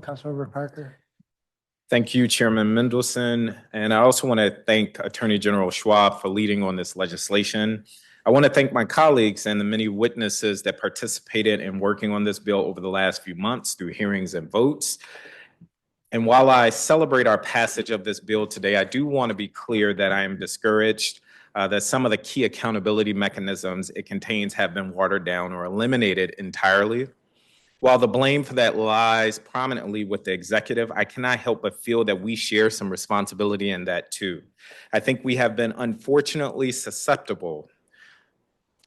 Councilmember Parker. Thank you, Chairman Mendelson. And I also want to thank Attorney General Schwab for leading on this legislation. I want to thank my colleagues and the many witnesses that participated in working on this bill over the last few months through hearings and votes. And while I celebrate our passage of this bill today, I do want to be clear that I am discouraged that some of the key accountability mechanisms it contains have been watered down or eliminated entirely. While the blame for that lies prominently with the executive, I cannot help but feel that we share some responsibility in that too. I think we have been unfortunately susceptible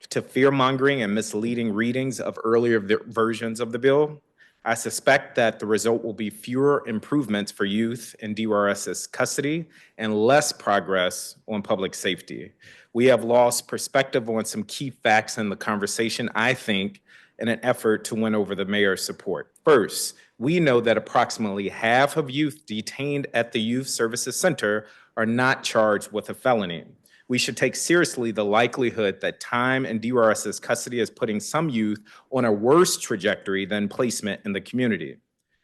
to fear-mongering and misleading readings of earlier versions of the bill. I suspect that the result will be fewer improvements for youth in DRS's custody and less progress on public safety. We have lost perspective on some key facts in the conversation, I think, in an effort to win over the mayor's support. First, we know that approximately half of youth detained at the Youth Services Center are not charged with a felony. We should take seriously the likelihood that time in DRS's custody is putting some youth on a worse trajectory than placement in the community.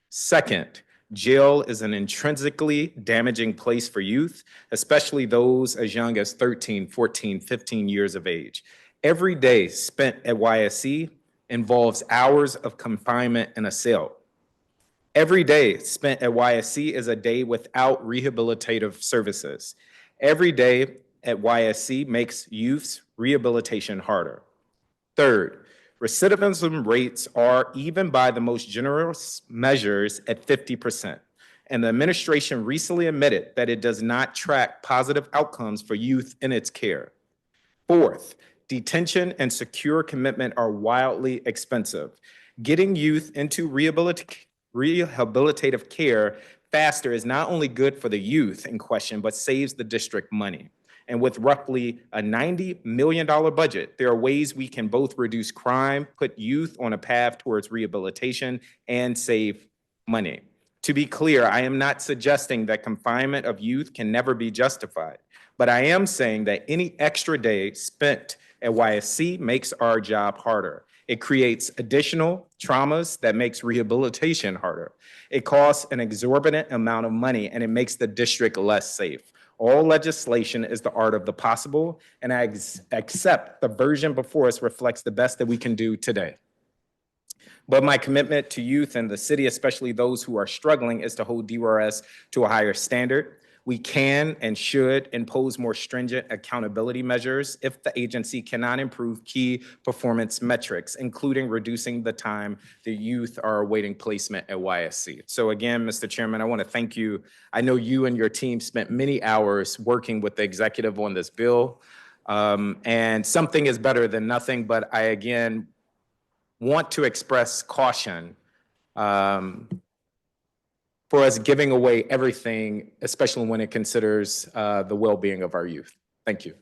Second, jail is an intrinsically damaging place for youth, especially those as young as 13, 14, 15 years of age. Every day spent at YSC involves hours of confinement in a cell. Every day spent at YSC is a day without rehabilitative services. Every day at YSC makes youth's rehabilitation harder. Third, recidivism rates are, even by the most generous measures, at 50%. And the administration recently admitted that it does not track positive outcomes for youth in its care. Fourth, detention and secure commitment are wildly expensive. Getting youth into rehabilitative care faster is not only good for the youth in question, but saves the district money. And with roughly a $90 million budget, there are ways we can both reduce crime, put youth on a path towards rehabilitation, and save money. To be clear, I am not suggesting that confinement of youth can never be justified, but I am saying that any extra day spent at YSC makes our job harder. It creates additional traumas that makes rehabilitation harder. It costs an exorbitant amount of money, and it makes the district less safe. All legislation is the art of the possible, and I accept the version before us reflects the best that we can do today. But my commitment to youth and the city, especially those who are struggling, is to hold DRS to a higher standard. We can and should impose more stringent accountability measures if the agency cannot improve key performance metrics, including reducing the time the youth are awaiting placement at YSC. So again, Mr. Chairman, I want to thank you. I know you and your team spent many hours working with the executive on this bill, and something is better than nothing, but I again want to express caution for us giving away everything, especially when it considers the well-being of our youth. Thank you.